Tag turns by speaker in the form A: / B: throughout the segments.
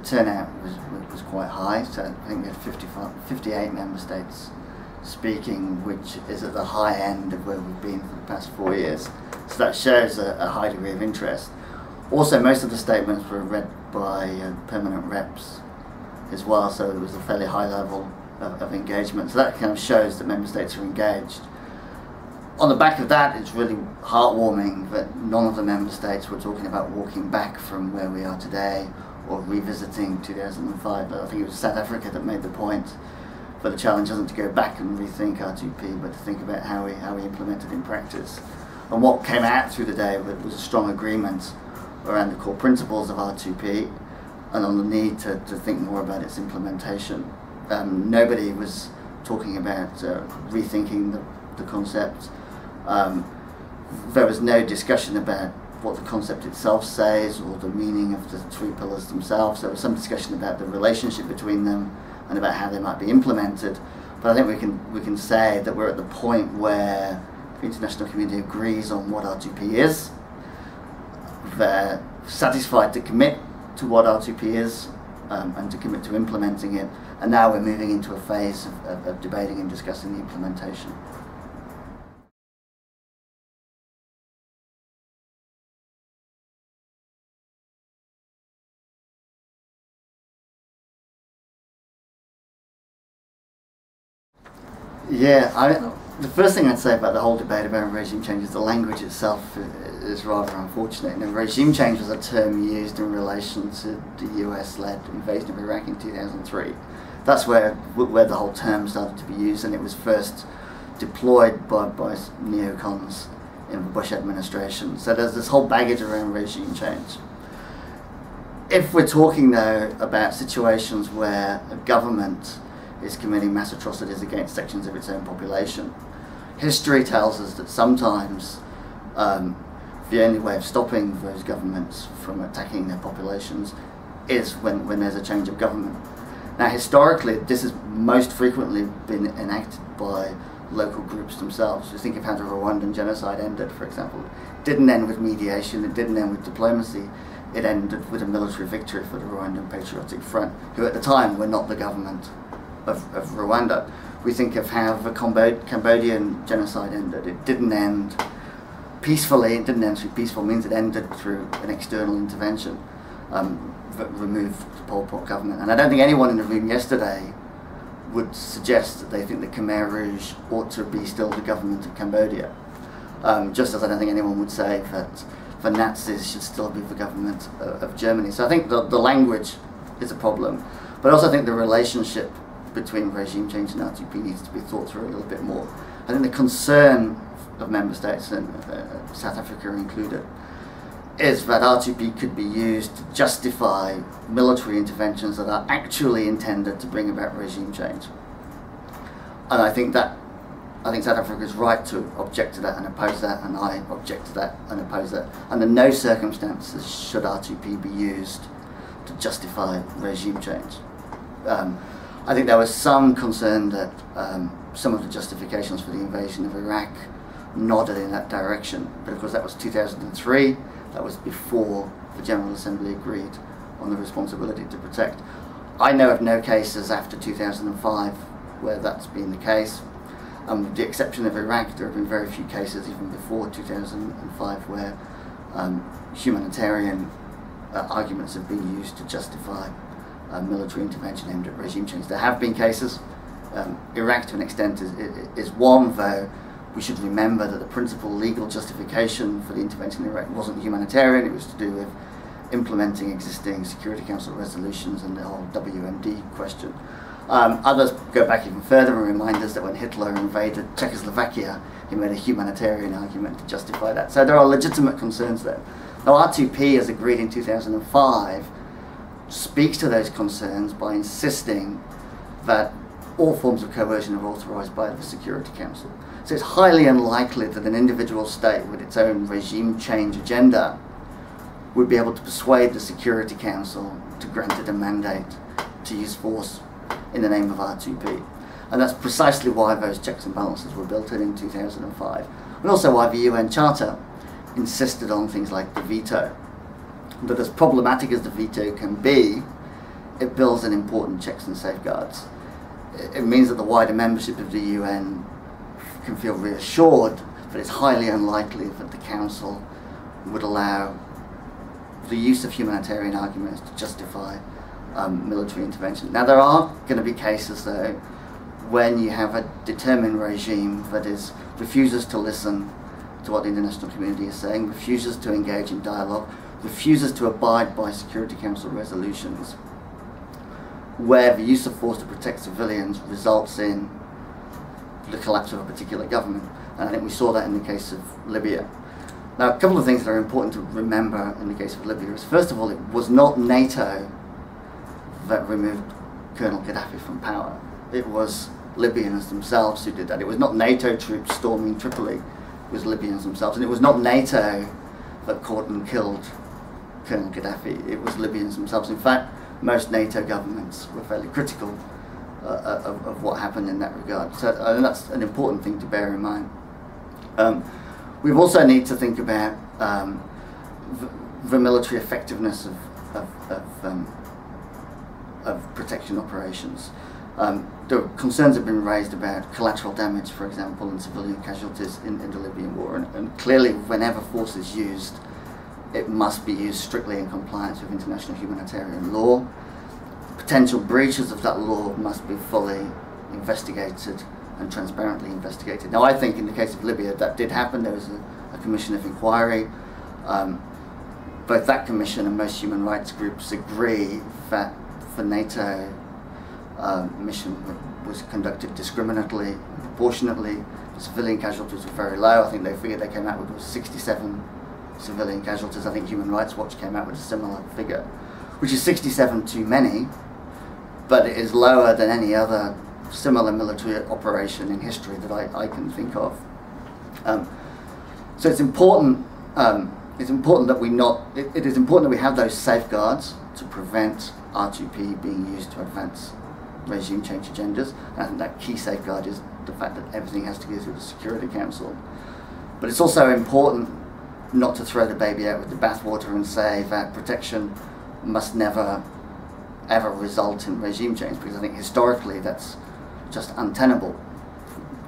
A: the turnout was quite high, so I think we had 58 member states speaking, which is at the high end of where we've been for the past 4 years. So that shows a high degree of interest. Also, most of the statements were read by permanent reps as well, so it was a fairly high level of engagement. So that kind of shows that member states are engaged. On the back of that, it's really heartwarming that none of the member states were talking about walking back from where we are today or revisiting 2005. But I think it was South Africa that made the point that the challenge isn't to go back and rethink RtoP, but to think about how we implement it in practice. And what came out through the day was a strong agreement around the core principles of RtoP and on the need to think more about its implementation. Nobody was talking about rethinking the concept. There was no discussion about what the concept itself says or the meaning of the three pillars themselves. There was some discussion about the relationship between them and about how they might be implemented. But I think we can say that we're at the point where the international community agrees on what RtoP is. They're satisfied to commit to what RtoP is and to commit to implementing it. And now we're moving into a phase of debating and discussing the implementation. Yeah, the first thing I'd say about the whole debate about regime change is the language itself is rather unfortunate. And regime change was a term used in relation to the US-led invasion of Iraq in 2003. That's where the whole term started to be used, and it was first deployed by neocons in the Bush administration. So there's this whole baggage around regime change. If we're talking though about situations where a government is committing mass atrocities against sections of its own population, history tells us that sometimes the only way of stopping those governments from attacking their populations is when there's a change of government. Now, historically, this has most frequently been enacted by local groups themselves. You think of how the Rwandan genocide ended, for example. It didn't end with mediation, it didn't end with diplomacy, it ended with a military victory for the Rwandan Patriotic Front, who at the time were not the government of Rwanda. We think of how the Cambodian genocide ended. It didn't end peacefully, it didn't end through peaceful means, it ended through an external intervention that removed the Pol Pot government. And I don't think anyone in the room yesterday would suggest that they think the Khmer Rouge ought to be still the government of Cambodia. Just as I don't think anyone would say that the Nazis should still be the government of Germany. So I think the language is a problem, but I also think the relationship between regime change and RtoP needs to be thought through a little bit more. I think the concern of member states, and South Africa included, is that RtoP could be used to justify military interventions that are actually intended to bring about regime change. And I think South Africa is right to object to that and oppose that, and I object to that and oppose that. Under no circumstances should RtoP be used to justify regime change. I think there was some concern that some of the justifications for the invasion of Iraq nodded in that direction, but of course that was 2003, that was before the General Assembly agreed on the responsibility to protect. I know of no cases after 2005 where that's been the case. With the exception of Iraq, there have been very few cases even before 2005 where humanitarian arguments have been used to justify military intervention aimed at regime change. There have been cases. Iraq to an extent is one, though we should remember that the principal legal justification for the intervention in Iraq wasn't humanitarian, it was to do with implementing existing Security Council resolutions and the whole WMD question. Others go back even further and remind us that when Hitler invaded Czechoslovakia, he made a humanitarian argument to justify that. So there are legitimate concerns there. Now, RtoP, as agreed in 2005, speaks to those concerns by insisting that all forms of coercion are authorised by the Security Council. So it's highly unlikely that an individual state with its own regime change agenda would be able to persuade the Security Council to grant it a mandate to use force in the name of RtoP. And that's precisely why those checks and balances were built in 2005. And also why the UN Charter insisted on things like the veto. But as problematic as the veto can be, it builds in important checks and safeguards. It means that the wider membership of the UN can feel reassured that it's highly unlikely that the Council would allow the use of humanitarian arguments to justify military intervention. Now, there are going to be cases, though, when you have a determined regime that refuses to listen to what the international community is saying, refuses to engage in dialogue, refuses to abide by Security Council resolutions, where the use of force to protect civilians results in the collapse of a particular government. And I think we saw that in the case of Libya. Now, a couple of things that are important to remember in the case of Libya is, first of all, it was not NATO that removed Colonel Gaddafi from power. It was Libyans themselves who did that. It was not NATO troops storming Tripoli. It was Libyans themselves. And it was not NATO that caught and killed Colonel Gaddafi. It was Libyans themselves. In fact, most NATO governments were fairly critical of what happened in that regard. So I think that's an important thing to bear in mind. We also need to think about the military effectiveness of protection operations. The concerns have been raised about collateral damage, for example, and civilian casualties in the Libyan war. And clearly, whenever force is used, it must be used strictly in compliance with international humanitarian law. Potential breaches of that law must be fully investigated and transparently investigated. Now, I think in the case of Libya that did happen. There was a commission of inquiry. Both that commission and most human rights groups agree that the NATO mission was conducted discriminately, proportionately. The civilian casualties were very low. I think they figured they came out with 67 civilian casualties. I think Human Rights Watch came out with a similar figure, which is 67 too many, but it is lower than any other similar military operation in history that I can think of. So it's important. It's important that it is important that we have those safeguards to prevent RtoP being used to advance regime change agendas. And I think that key safeguard is the fact that everything has to go through the Security Council. But it's also important not to throw the baby out with the bathwater and say that protection must never ever result in regime change, because I think historically that's just untenable.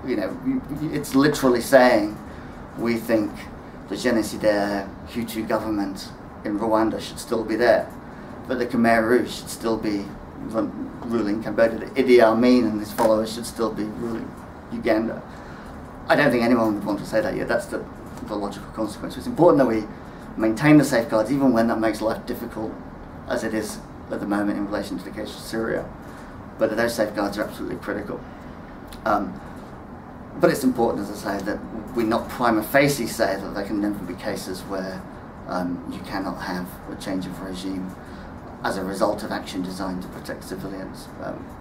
A: You know, it's literally saying we think the génocidaire Hutu government in Rwanda should still be there, but the Khmer Rouge should still be ruling Cambodia. Idi Amin and his followers should still be ruling Uganda. I don't think anyone would want to say that yet. That's the logical consequence. It's important that we maintain the safeguards, even when that makes life difficult, as it is at the moment in relation to the case of Syria. But those safeguards are absolutely critical. But it's important, as I say, that we not prima facie say that there can never be cases where you cannot have a change of regime as a result of action designed to protect civilians.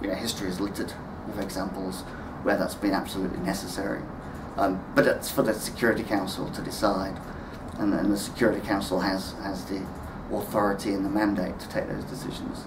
A: You know, history is littered with examples where that's been absolutely necessary. But it's for the Security Council to decide, and the Security Council has the authority and the mandate to take those decisions.